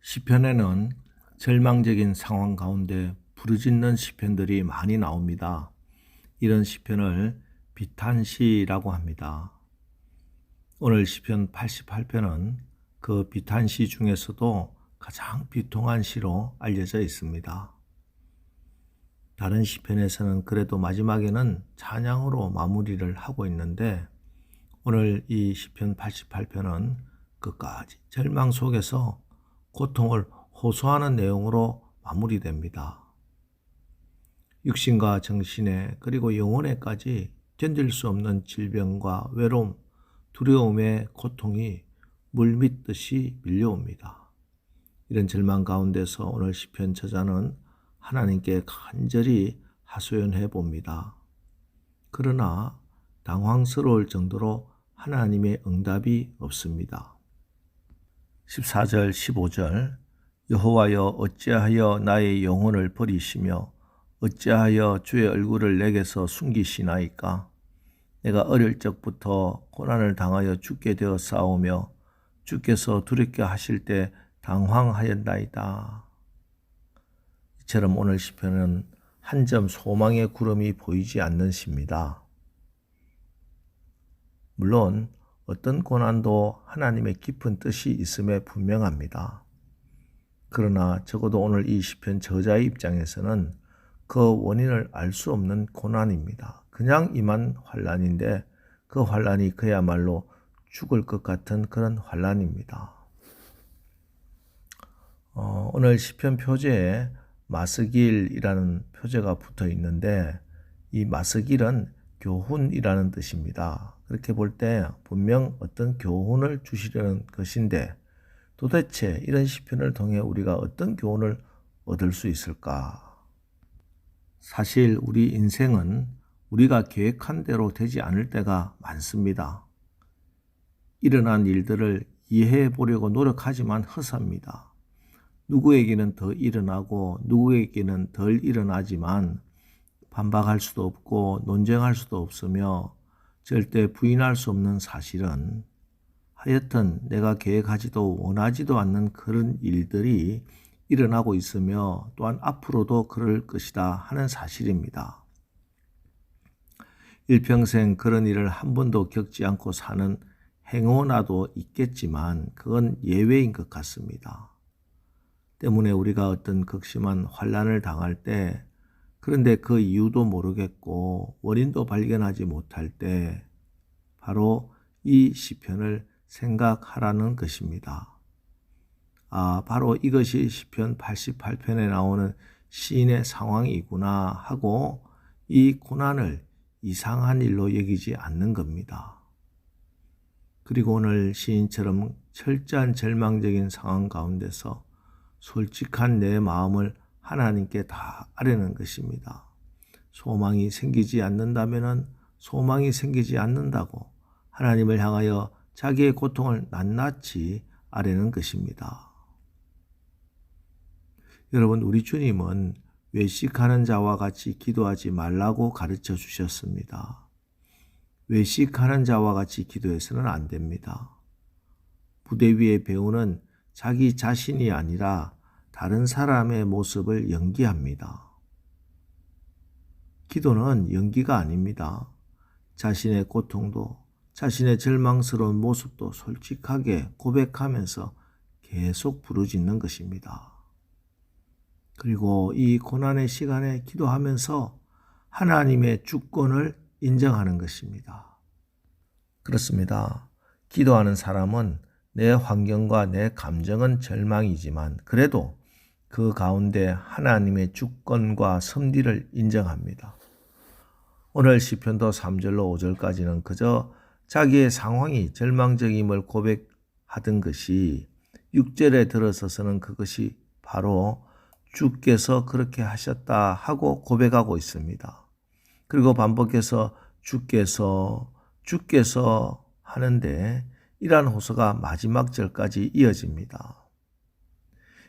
시편에는 절망적인 상황 가운데 부르짖는 시편들이 많이 나옵니다. 이런 시편을 비탄시라고 합니다. 오늘 시편 88편은 그 비탄시 중에서도 가장 비통한 시로 알려져 있습니다. 다른 시편에서는 그래도 마지막에는 찬양으로 마무리를 하고 있는데 오늘 이 시편 88편은 끝까지 절망 속에서 고통을 호소하는 내용으로 마무리됩니다. 육신과 정신에 그리고 영혼에까지 견딜 수 없는 질병과 외로움, 두려움의 고통이 물밀듯이 밀려옵니다. 이런 절망 가운데서 오늘 시편 저자는 하나님께 간절히 하소연해 봅니다. 그러나 당황스러울 정도로 하나님의 응답이 없습니다. 14절 15절 여호와여 어찌하여 나의 영혼을 버리시며 어찌하여 주의 얼굴을 내게서 숨기시나이까. 내가 어릴 적부터 고난을 당하여 죽게 되어 싸우며 주께서 두렵게 하실 때 당황하였나이다. 이처럼 오늘 시편은 한 점 소망의 구름이 보이지 않는 시입니다. 물론 어떤 고난도 하나님의 깊은 뜻이 있음에 분명합니다. 그러나 적어도 오늘 이 시편 저자의 입장에서는 그 원인을 알 수 없는 고난입니다. 그냥 임한 환난인데 그 환난이 그야말로 죽을 것 같은 그런 환난입니다. 오늘 시편 표제에 마스길이라는 표제가 붙어 있는데 이 마스길은 교훈이라는 뜻입니다. 그렇게 볼 때 분명 어떤 교훈을 주시려는 것인데 도대체 이런 시편을 통해 우리가 어떤 교훈을 얻을 수 있을까? 사실 우리 인생은 우리가 계획한 대로 되지 않을 때가 많습니다. 일어난 일들을 이해해 보려고 노력하지만 허사입니다. 누구에게는 더 일어나고 누구에게는 덜 일어나지만 반박할 수도 없고 논쟁할 수도 없으며 절대 부인할 수 없는 사실은 하여튼 내가 계획하지도 원하지도 않는 그런 일들이 일어나고 있으며 또한 앞으로도 그럴 것이다 하는 사실입니다. 일평생 그런 일을 한 번도 겪지 않고 사는 행여나도 있겠지만 그건 예외인 것 같습니다. 때문에 우리가 어떤 극심한 환난을 당할 때 그런데 그 이유도 모르겠고 원인도 발견하지 못할 때 바로 이 시편을 생각하라는 것입니다. 바로 이것이 시편 88편에 나오는 시인의 상황이구나 하고 이 고난을 이상한 일로 여기지 않는 겁니다. 그리고 오늘 시인처럼 철저한 절망적인 상황 가운데서 솔직한 내 마음을 하나님께 다 아뢰는 것입니다. 소망이 생기지 않는다면 소망이 생기지 않는다고 하나님을 향하여 자기의 고통을 낱낱이 아뢰는 것입니다. 여러분, 우리 주님은 외식하는 자와 같이 기도하지 말라고 가르쳐 주셨습니다. 외식하는 자와 같이 기도해서는 안 됩니다. 무대 위의 배우는 자기 자신이 아니라 다른 사람의 모습을 연기합니다. 기도는 연기가 아닙니다. 자신의 고통도 자신의 절망스러운 모습도 솔직하게 고백하면서 계속 부르짖는 것입니다. 그리고 이 고난의 시간에 기도하면서 하나님의 주권을 인정하는 것입니다. 그렇습니다. 기도하는 사람은 내 환경과 내 감정은 절망이지만 그래도 그 가운데 하나님의 주권과 섭리를 인정합니다. 오늘 시편도 3절로 5절까지는 그저 자기의 상황이 절망적임을 고백하던 것이 6절에 들어서서는 그것이 바로 주께서 그렇게 하셨다 하고 고백하고 있습니다. 그리고 반복해서 주께서 하는데 이러한 호소가 마지막 절까지 이어집니다.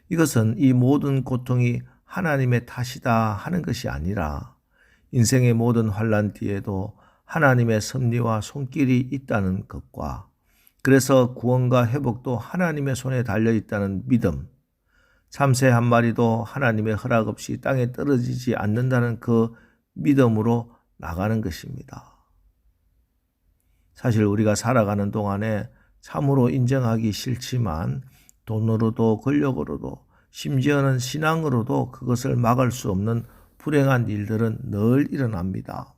이것은 이 모든 고통이 하나님의 탓이다 하는 것이 아니라 인생의 모든 환난 뒤에도 하나님의 섭리와 손길이 있다는 것과 그래서 구원과 회복도 하나님의 손에 달려있다는 믿음, 참새 한 마리도 하나님의 허락 없이 땅에 떨어지지 않는다는 그 믿음으로 나가는 것입니다. 사실 우리가 살아가는 동안에 참으로 인정하기 싫지만 돈으로도 권력으로도 심지어는 신앙으로도 그것을 막을 수 없는 불행한 일들은 늘 일어납니다.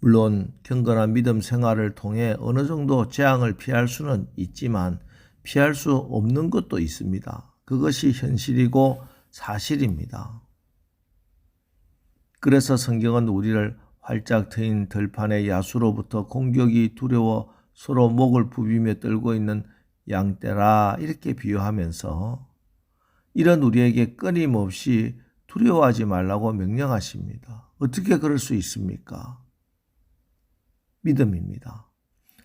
물론 경건한 믿음 생활을 통해 어느 정도 재앙을 피할 수는 있지만 피할 수 없는 것도 있습니다. 그것이 현실이고 사실입니다. 그래서 성경은 우리를 활짝 트인 들판의 야수로부터 공격이 두려워 서로 목을 부비며 떨고 있는 양떼라 이렇게 비유하면서 이런 우리에게 끊임없이 두려워하지 말라고 명령하십니다. 어떻게 그럴 수 있습니까? 믿음입니다.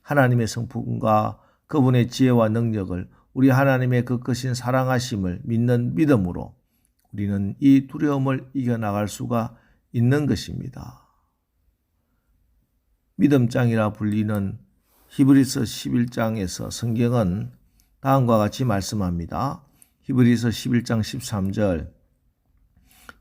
하나님의 성품과 그분의 지혜와 능력을 우리 하나님의 그 크신 사랑하심을 믿는 믿음으로 우리는 이 두려움을 이겨나갈 수가 있는 것입니다. 믿음장이라 불리는 히브리서 11장에서 성경은 다음과 같이 말씀합니다. 히브리서 11장 13절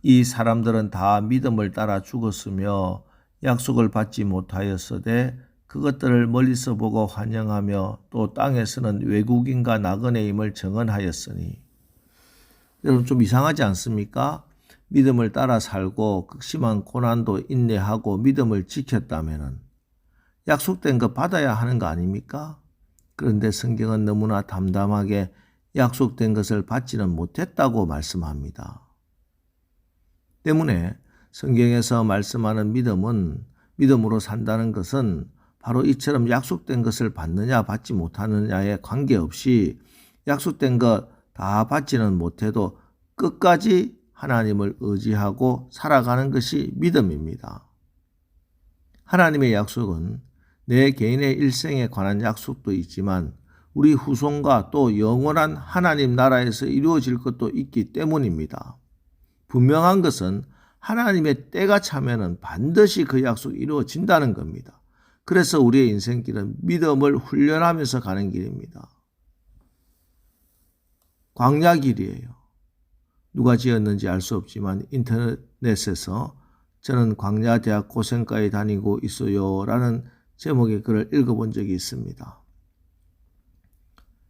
이 사람들은 다 믿음을 따라 죽었으며 약속을 받지 못하였으되 그것들을 멀리서 보고 환영하며 또 땅에서는 외국인과 나그네임을 정언하였으니. 여러분 좀 이상하지 않습니까? 믿음을 따라 살고 극심한 고난도 인내하고 믿음을 지켰다면 약속된 것 받아야 하는 거 아닙니까? 그런데 성경은 너무나 담담하게 약속된 것을 받지는 못했다고 말씀합니다. 때문에 성경에서 말씀하는 믿음은 믿음으로 산다는 것은 바로 이처럼 약속된 것을 받느냐 받지 못하느냐에 관계없이 약속된 것 다 받지는 못해도 끝까지 하나님을 의지하고 살아가는 것이 믿음입니다. 하나님의 약속은 내 개인의 일생에 관한 약속도 있지만 우리 후손과 또 영원한 하나님 나라에서 이루어질 것도 있기 때문입니다. 분명한 것은 하나님의 때가 차면은 반드시 그 약속이 이루어진다는 겁니다. 그래서 우리의 인생길은 믿음을 훈련하면서 가는 길입니다. 광야 길이에요. 누가 지었는지 알 수 없지만 인터넷에서 저는 광야대학 고생과에 다니고 있어요 라는 제목의 글을 읽어본 적이 있습니다.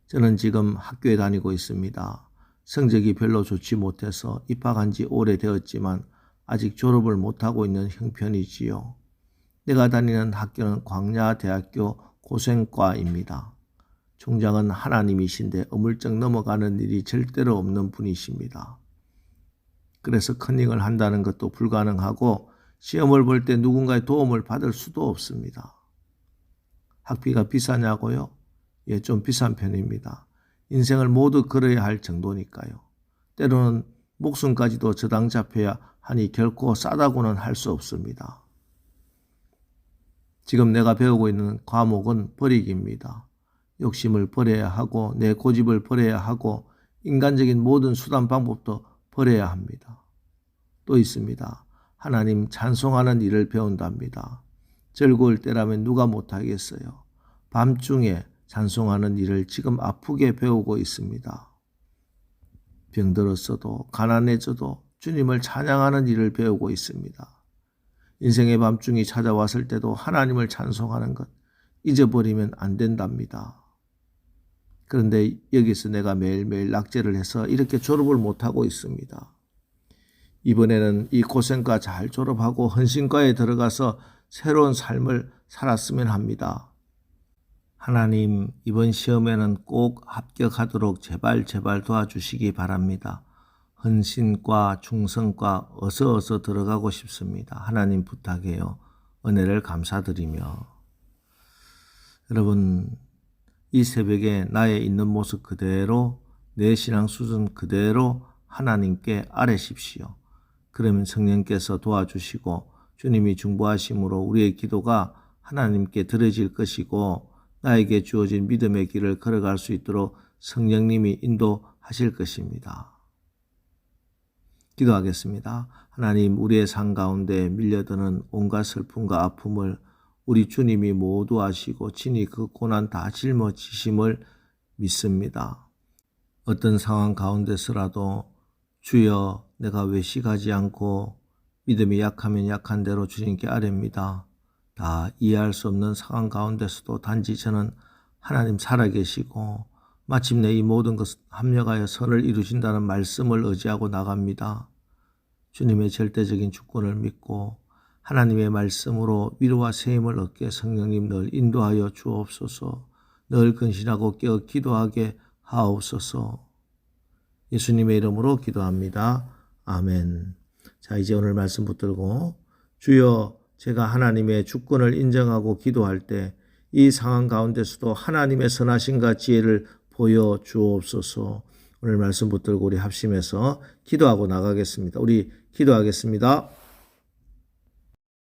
저는 지금 학교에 다니고 있습니다. 성적이 별로 좋지 못해서 입학한 지 오래되었지만 아직 졸업을 못하고 있는 형편이지요. 내가 다니는 학교는 광야대학교 고생과입니다. 총장은 하나님이신데 어물쩍 넘어가는 일이 절대로 없는 분이십니다. 그래서 컨닝을 한다는 것도 불가능하고 시험을 볼 때 누군가의 도움을 받을 수도 없습니다. 학비가 비싸냐고요? 예, 좀 비싼 편입니다. 인생을 모두 걸어야 할 정도니까요. 때로는 목숨까지도 저당 잡혀야 하니 결코 싸다고는 할 수 없습니다. 지금 내가 배우고 있는 과목은 버리기입니다. 욕심을 버려야 하고 내 고집을 버려야 하고 인간적인 모든 수단 방법도 버려야 합니다. 또 있습니다. 하나님 찬송하는 일을 배운답니다. 즐거울 때라면 누가 못하겠어요. 밤중에 찬송하는 일을 지금 아프게 배우고 있습니다. 병들었어도 가난해져도 주님을 찬양하는 일을 배우고 있습니다. 인생의 밤중이 찾아왔을 때도 하나님을 찬송하는 것 잊어버리면 안 된답니다. 그런데 여기서 내가 매일매일 낙제를 해서 이렇게 졸업을 못하고 있습니다. 이번에는 이 고생과 잘 졸업하고 헌신과에 들어가서 새로운 삶을 살았으면 합니다. 하나님, 이번 시험에는 꼭 합격하도록 제발 도와주시기 바랍니다. 헌신과 충성과 어서 들어가고 싶습니다. 하나님 부탁해요. 은혜를 감사드리며. 여러분, 이 새벽에 나의 있는 모습 그대로 내 신앙 수준 그대로 하나님께 아뢰십시오. 그러면 성령께서 도와주시고 주님이 중보하심으로 우리의 기도가 하나님께 들어질 것이고 나에게 주어진 믿음의 길을 걸어갈 수 있도록 성령님이 인도하실 것입니다. 기도하겠습니다. 하나님, 우리의 삶 가운데 밀려드는 온갖 슬픔과 아픔을 우리 주님이 모두 아시고 친히 그 고난 다 짊어지심을 믿습니다. 어떤 상황 가운데서라도 주여 내가 외식하지 않고 믿음이 약하면 약한 대로 주님께 아뢰입니다. 다 이해할 수 없는 상황 가운데서도 단지 저는 하나님 살아계시고 마침내 이 모든 것을 합력하여 선을 이루신다는 말씀을 의지하고 나갑니다. 주님의 절대적인 주권을 믿고 하나님의 말씀으로 위로와 세임을 얻게 성령님 늘 인도하여 주옵소서. 늘 근신하고 깨어 기도하게 하옵소서. 예수님의 이름으로 기도합니다. 아멘. 자, 이제 오늘 말씀 붙들고 주여 제가 하나님의 주권을 인정하고 기도할 때 이 상황 가운데서도 하나님의 선하심과 지혜를 보여 주옵소서. 오늘 말씀 붙들고 우리 합심해서 기도하고 나가겠습니다. 우리 기도하겠습니다.